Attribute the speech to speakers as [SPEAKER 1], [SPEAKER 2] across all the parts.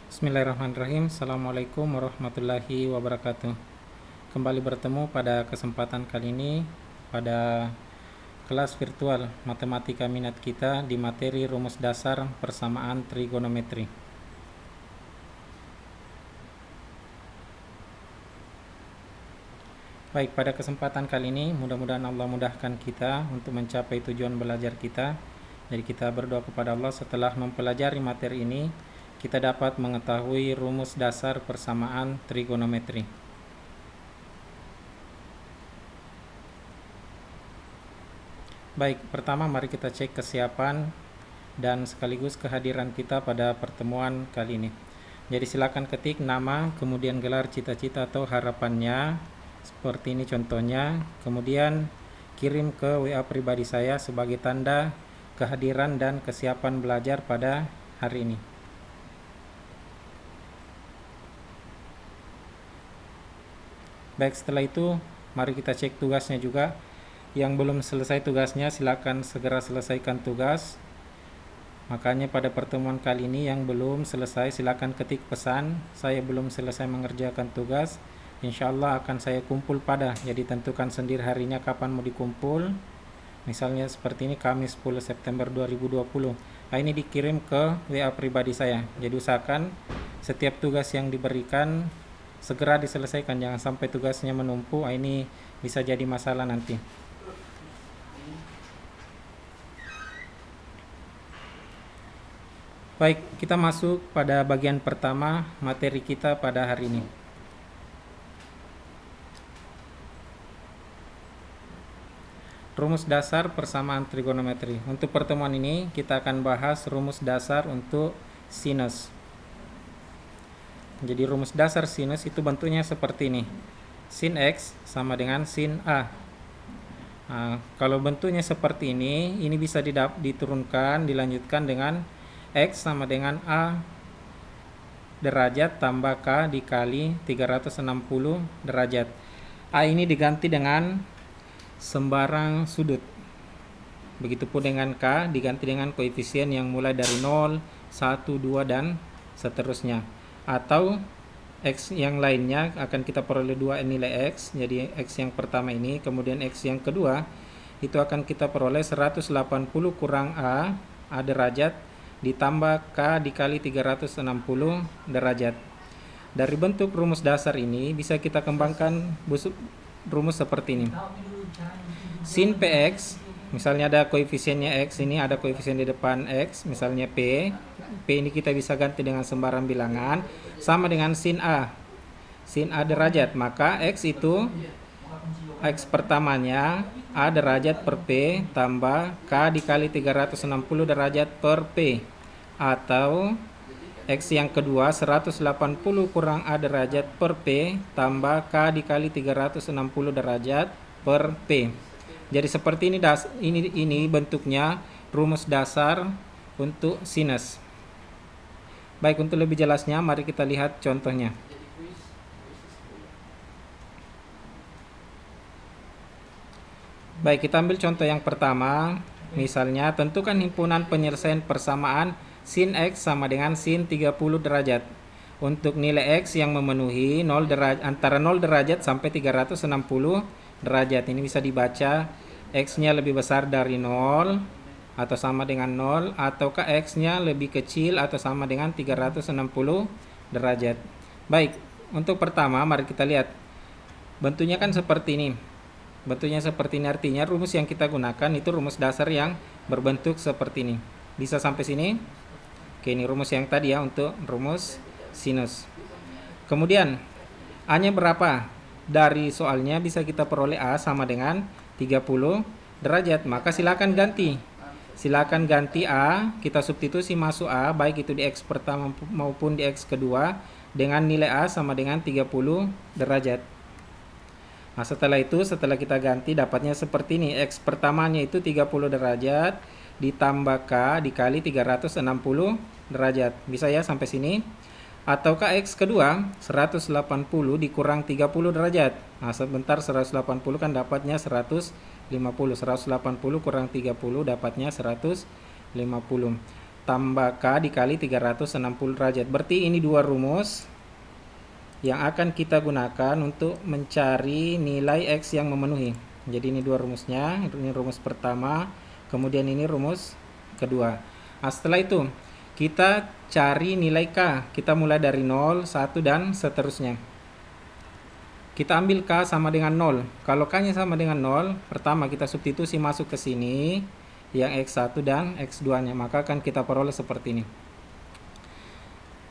[SPEAKER 1] Bismillahirrahmanirrahim. Assalamualaikum warahmatullahi wabarakatuh. Kembali bertemu pada kesempatan kali ini pada kelas virtual matematika minat kita di materi rumus dasar persamaan trigonometri. Baik, pada kesempatan kali ini mudah-mudahan Allah mudahkan kita untuk mencapai tujuan belajar kita. Jadi kita berdoa kepada Allah setelah mempelajari materi ini kita dapat mengetahui rumus dasar persamaan trigonometri. Baik, pertama mari kita cek kesiapan dan sekaligus kehadiran kita pada pertemuan kali ini. Jadi silakan ketik nama, kemudian gelar, cita-cita atau harapannya. Seperti ini contohnya. Kemudian kirim ke WA pribadi saya sebagai tanda kehadiran dan kesiapan belajar pada hari ini. Baik, setelah itu mari kita cek tugasnya juga. Yang belum selesai tugasnya silakan segera selesaikan tugas. Makanya pada pertemuan kali ini yang belum selesai silakan ketik pesan, saya belum selesai mengerjakan tugas. Insyaallah akan saya kumpul pada, jadi tentukan sendiri harinya kapan mau dikumpul. Misalnya seperti ini, Kamis 10 September 2020. Nah, ini dikirim ke WA pribadi saya. Jadi usahakan setiap tugas yang diberikan segera diselesaikan, jangan sampai tugasnya menumpuk. Ini bisa jadi masalah nanti. Baik, kita masuk pada bagian pertama materi kita pada hari ini. Rumus dasar persamaan trigonometri. Untuk pertemuan ini kita akan bahas rumus dasar untuk sinus. Jadi rumus dasar sinus itu bentuknya seperti ini. Sin X sama dengan sin A. Nah, kalau bentuknya seperti ini bisa diturunkan, dilanjutkan dengan X sama dengan A derajat tambah K dikali 360 derajat. A ini diganti dengan sembarang sudut. Begitupun dengan K diganti dengan koefisien yang mulai dari 0, 1, 2 dan seterusnya. Atau X yang lainnya akan kita peroleh 2 nilai X. Jadi X yang pertama ini, kemudian X yang kedua itu akan kita peroleh 180 kurang A derajat ditambah K dikali 360 derajat. Dari bentuk rumus dasar ini bisa kita kembangkan rumus seperti ini. Sin PX, misalnya ada koefisiennya X, ini ada koefisien di depan X, misalnya P ini kita bisa ganti dengan sembarang bilangan, sama dengan sin A derajat. Maka X itu X pertamanya A derajat per P tambah K dikali 360 derajat per P. Atau X yang kedua 180 kurang A derajat per P tambah K dikali 360 derajat per P. Jadi seperti ini bentuknya rumus dasar untuk sinus. Baik, untuk lebih jelasnya mari kita lihat contohnya. Baik, kita ambil contoh yang pertama. Misalnya, tentukan himpunan penyelesaian persamaan sin X sama dengan sin 30 derajat. Untuk nilai X yang memenuhi 0 derajat, antara 0 derajat sampai 360 derajat. Ini bisa dibaca X-nya lebih besar dari 0 atau sama dengan 0, ataukah X-nya lebih kecil atau sama dengan 360 derajat. Baik, untuk pertama mari kita lihat. Bentuknya kan seperti ini. Bentuknya seperti ini artinya rumus yang kita gunakan itu rumus dasar yang berbentuk seperti ini. Bisa sampai sini? Oke, ini rumus yang tadi ya untuk rumus sinus. Kemudian A-nya berapa? Dari soalnya bisa kita peroleh A sama dengan 30 derajat. Maka silakan ganti. Silakan ganti A, kita substitusi masuk A, baik itu di X pertama maupun di X kedua, dengan nilai A sama dengan 30 derajat. Nah, setelah kita ganti dapatnya seperti ini. X pertamanya itu 30 derajat ditambah K dikali 360 derajat. Bisa ya sampai sini? Ataukah X kedua 180 dikurang 30 derajat. Nah, sebentar 180 kan dapatnya 180 kurang 30 dapatnya 150. tambah K dikali 360 derajat. Berarti ini dua rumus yang akan kita gunakan untuk mencari nilai X yang memenuhi. Jadi ini dua rumusnya, ini rumus pertama, kemudian ini rumus kedua. Nah, setelah itu kita cari nilai K. Kita mulai dari 0, 1, dan seterusnya. Kita ambil K sama dengan 0. Kalau K-nya sama dengan 0, pertama kita substitusi masuk ke sini, yang X1 dan X2-nya. Maka akan kita peroleh seperti ini.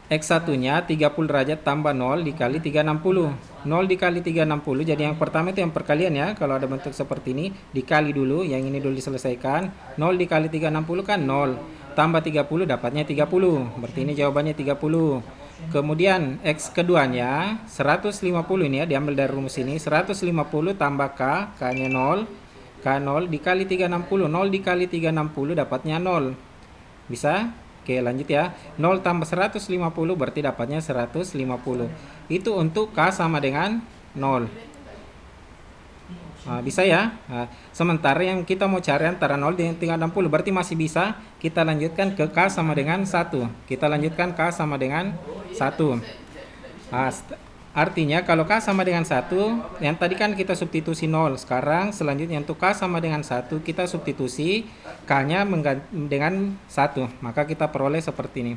[SPEAKER 1] X1-nya 30 derajat tambah 0 dikali 360. 0 dikali 360, jadi yang pertama itu yang perkalian ya. Kalau ada bentuk seperti ini, dikali dulu, yang ini dulu diselesaikan. 0 dikali 360 kan 0. Tambah 30 dapatnya 30. Berarti ini jawabannya 30. Kemudian X keduanya 150 ini ya, diambil dari rumus ini. 150 tambah K, K-nya 0. K0 dikali 360. 0 dikali 360 dapatnya 0. Bisa? Oke, lanjut ya. 0 tambah 150 berarti dapatnya 150. Itu untuk K sama dengan 0. Nah, bisa ya. Nah, sementara yang kita mau cari antara 0 dan 360 berarti masih bisa. Kita lanjutkan ke K sama dengan 1. Kita lanjutkan K sama dengan 1. Nah, artinya kalau K sama dengan 1, yang tadi kan kita substitusi 0. Sekarang selanjutnya untuk K sama dengan 1 kita substitusi K-nya dengan 1. Maka kita peroleh seperti ini.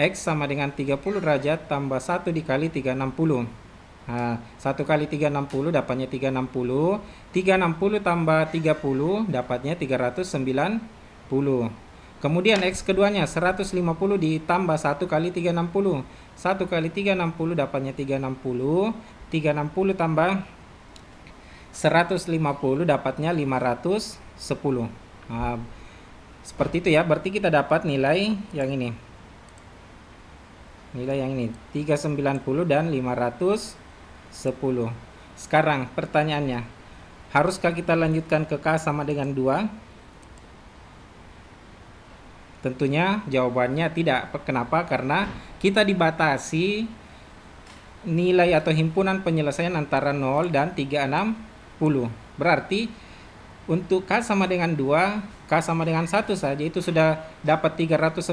[SPEAKER 1] X sama dengan 30 derajat tambah 1 dikali 360. Nah, 1 kali 360 dapatnya 360. 360 tambah 30 dapatnya 390. Kemudian X keduanya 150 ditambah 1 kali 360. 1 kali 360 dapatnya 360. 360 tambah 150 dapatnya 510. Nah, seperti itu ya. Berarti kita dapat nilai yang ini. Nilai yang ini 390 dan 510. Sekarang pertanyaannya, haruskah kita lanjutkan ke K sama dengan 2? Tentunya jawabannya tidak. Kenapa? Karena kita dibatasi nilai atau himpunan penyelesaian antara 0 dan 360. Berarti untuk K sama dengan 2, K sama dengan 1 saja itu sudah dapat 390.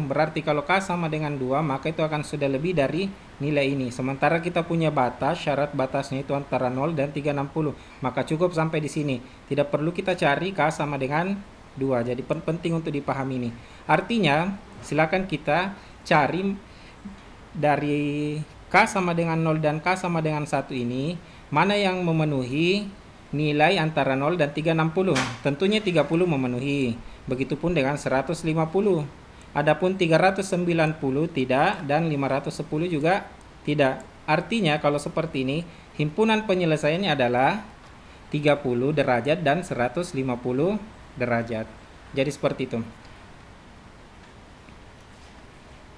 [SPEAKER 1] Berarti kalau K sama dengan 2, maka itu akan sudah lebih dari nilai ini. Sementara kita punya batas, syarat batasnya itu antara 0 dan 360. Maka cukup sampai di sini. Tidak perlu kita cari K sama dengan 2. Jadi penting untuk dipahami ini. Artinya, silakan kita cari dari K sama dengan 0 dan K sama dengan 1 ini, mana yang memenuhi nilai antara 0 dan 360. Tentunya 30 memenuhi. Begitupun dengan 150. Adapun 390 tidak dan 510 juga tidak. Artinya kalau seperti ini, himpunan penyelesaiannya adalah 30 derajat dan 150 derajat. Jadi seperti itu.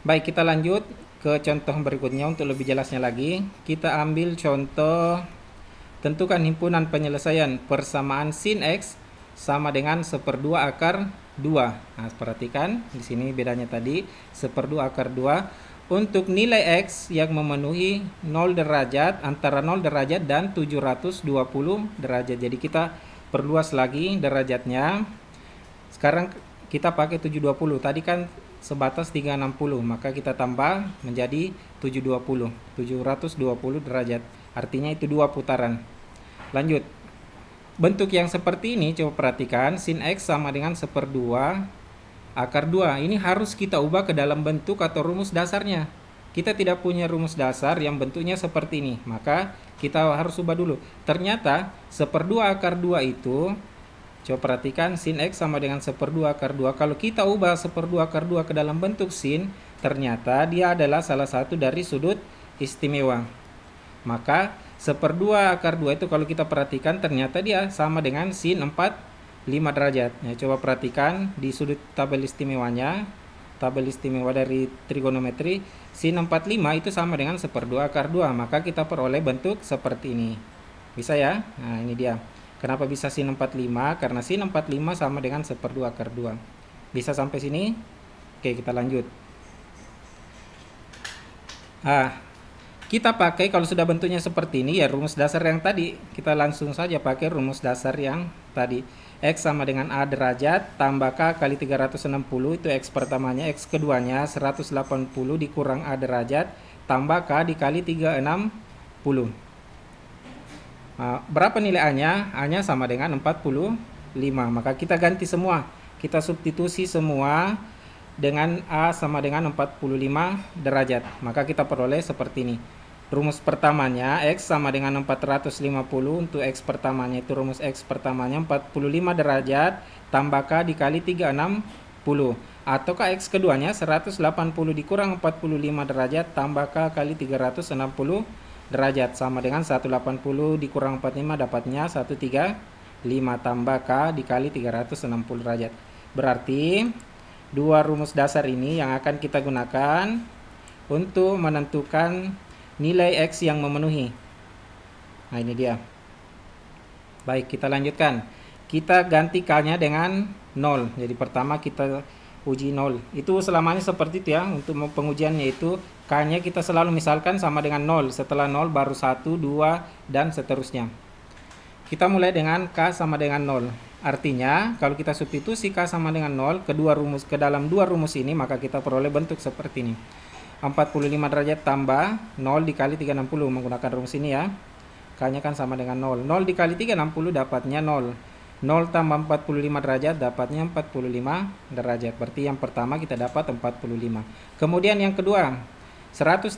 [SPEAKER 1] Baik, kita lanjut ke contoh berikutnya untuk lebih jelasnya lagi. Kita ambil contoh tentukan himpunan penyelesaian persamaan sin X sama dengan 1/2 akar 2. Nah, perhatikan di sini bedanya tadi 1/2 akar 2 untuk nilai X yang memenuhi 0 derajat antara 0 derajat dan 720 derajat. Jadi kita perluas lagi derajatnya. Sekarang kita pakai 720. Tadi kan sebatas 360, maka kita tambah menjadi 720 derajat. Artinya itu 2 putaran. Lanjut. Bentuk yang seperti ini coba perhatikan, sin X sama dengan 1/2 akar 2. Ini harus kita ubah ke dalam bentuk atau rumus dasarnya. Kita tidak punya rumus dasar yang bentuknya seperti ini, maka kita harus ubah dulu. Ternyata 1/2 akar 2 itu, coba perhatikan, sin X sama dengan 1/2 akar 2. Kalau kita ubah 1/2 akar 2 ke dalam bentuk sin, ternyata dia adalah salah satu dari sudut istimewa. Maka 1/2 akar 2 itu kalau kita perhatikan ternyata dia sama dengan sin 45 derajat. Ya, coba perhatikan di sudut tabel istimewanya, tabel istimewa dari trigonometri, sin 45 itu sama dengan 1/2 akar 2. Maka kita peroleh bentuk seperti ini. Bisa ya? Nah, ini dia. Kenapa bisa sin 45? Karena sin 45 sama dengan 1/2 akar 2. Bisa sampai sini? Oke, kita lanjut. Kita pakai kalau sudah bentuknya seperti ini ya rumus dasar yang tadi. Kita langsung saja pakai rumus dasar yang tadi. X sama dengan A derajat tambah K kali 360 itu X pertamanya. X keduanya 180 dikurang A derajat tambah K dikali 360. Nah, berapa nilai A-nya? A-nya sama dengan 45. Maka kita ganti semua. Kita substitusi semua dengan A sama dengan 45 derajat. Maka kita peroleh seperti ini. Rumus pertamanya X sama dengan 450 untuk X pertamanya itu rumus X pertamanya 45 derajat tambah K dikali 360. Ataukah X keduanya 180 dikurang 45 derajat tambah K kali 360 derajat sama dengan 180 dikurang 45 dapatnya 135 tambah K dikali 360 derajat. Berarti dua rumus dasar ini yang akan kita gunakan untuk menentukan nilai X yang memenuhi. Nah, ini dia. Baik, kita lanjutkan. Kita ganti K-nya dengan 0. Jadi pertama kita uji 0. Itu selamanya seperti itu ya. Untuk pengujiannya itu K-nya kita selalu misalkan sama dengan 0. Setelah 0 baru 1, 2, dan seterusnya. Kita mulai dengan K sama dengan 0. Artinya kalau kita substitusi K sama dengan 0 ke dalam dua rumus ini, maka kita peroleh bentuk seperti ini. 45 derajat tambah 0 dikali 360 menggunakan rumus ini ya. K-nya kan sama dengan 0. 0 dikali 360 dapatnya 0. 0 tambah 45 derajat dapatnya 45 derajat. Berarti yang pertama kita dapat 45. Kemudian yang kedua, 135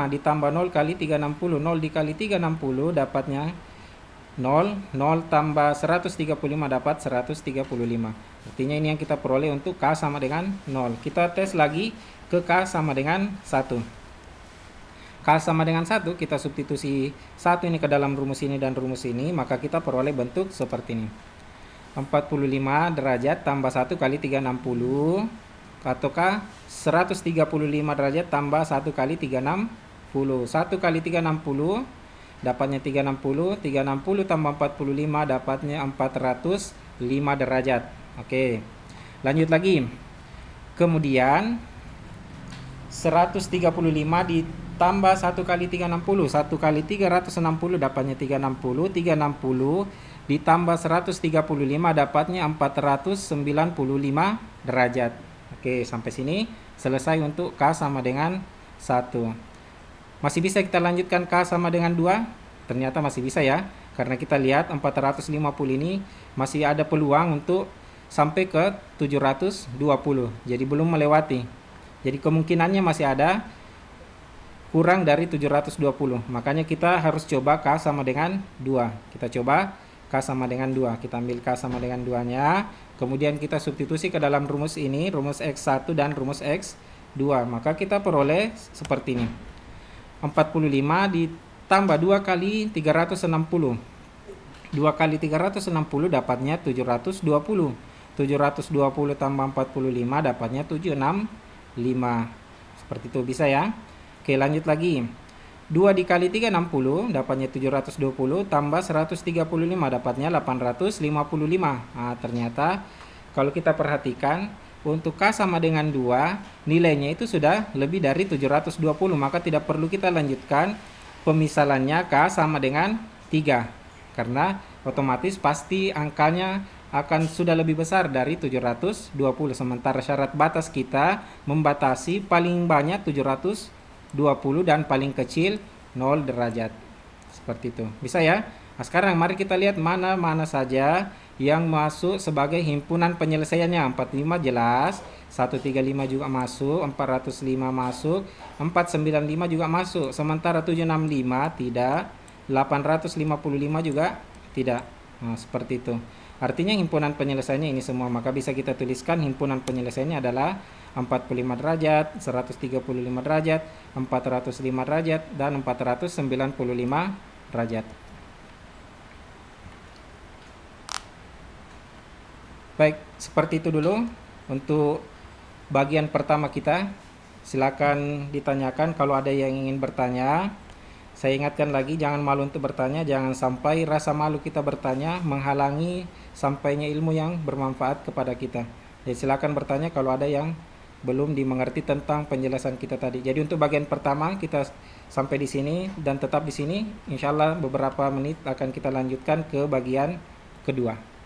[SPEAKER 1] ditambah 0 kali 360. 0 dikali 360 dapatnya 0. 0 tambah 135 dapat 135. Artinya ini yang kita peroleh untuk K sama dengan 0. Kita tes lagi ke K sama dengan 1. K sama dengan 1, kita substitusi 1 ini ke dalam rumus ini dan rumus ini, maka kita peroleh bentuk seperti ini. 45 derajat tambah 1 kali 360, ataukah 135 derajat tambah 1 kali 360. 1 kali 360 dapatnya 360, 360 tambah 45 dapatnya 405 derajat. Oke, lanjut lagi. Kemudian 135 ditambah 1 kali 360. 1 kali 360 dapatnya 360. 360 ditambah 135 dapatnya 495 derajat. Oke, sampai sini selesai untuk K sama dengan 1. Masih bisa kita lanjutkan K sama dengan 2? Ternyata masih bisa ya. Karena kita lihat 450 ini masih ada peluang untuk sampai ke 720. Jadi belum melewati. Jadi kemungkinannya masih ada kurang dari 720. Makanya kita harus coba K sama dengan 2. Kita coba K sama dengan 2. Kita ambil K sama dengan 2-nya. Kemudian kita substitusi ke dalam rumus ini. Rumus X1 dan rumus X2. Maka kita peroleh seperti ini. 45 ditambah 2 kali 360. 2 kali 360 dapatnya 720. 720 tambah 45 dapatnya 765. Seperti itu bisa ya. Oke, lanjut lagi. 2 dikali 360 dapatnya 720 tambah 135 dapatnya 855. Nah, ternyata kalau kita perhatikan untuk K sama dengan 2 nilainya itu sudah lebih dari 720, maka tidak perlu kita lanjutkan pemisalannya K sama dengan 3 karena otomatis pasti angkanya akan sudah lebih besar dari 720, sementara syarat batas kita membatasi paling banyak 720 dan paling kecil 0 derajat. Seperti itu. Bisa ya? Nah, sekarang mari kita lihat mana-mana saja yang masuk sebagai himpunan penyelesaiannya. 45 jelas, 135 juga masuk, 405 masuk, 495 juga masuk, sementara 765 tidak, 855 juga tidak. Nah, seperti itu. Artinya himpunan penyelesaiannya ini semua, maka bisa kita tuliskan himpunan penyelesaiannya adalah 45 derajat, 135 derajat, 405 derajat, dan 495 derajat. Baik, seperti itu dulu untuk bagian pertama kita. Silakan ditanyakan kalau ada yang ingin bertanya. Saya ingatkan lagi, jangan malu untuk bertanya, jangan sampai rasa malu kita bertanya menghalangi sampainya ilmu yang bermanfaat kepada kita. Jadi silakan bertanya kalau ada yang belum dimengerti tentang penjelasan kita tadi. Jadi untuk bagian pertama kita sampai di sini dan tetap di sini. Insya Allah beberapa menit akan kita lanjutkan ke bagian kedua.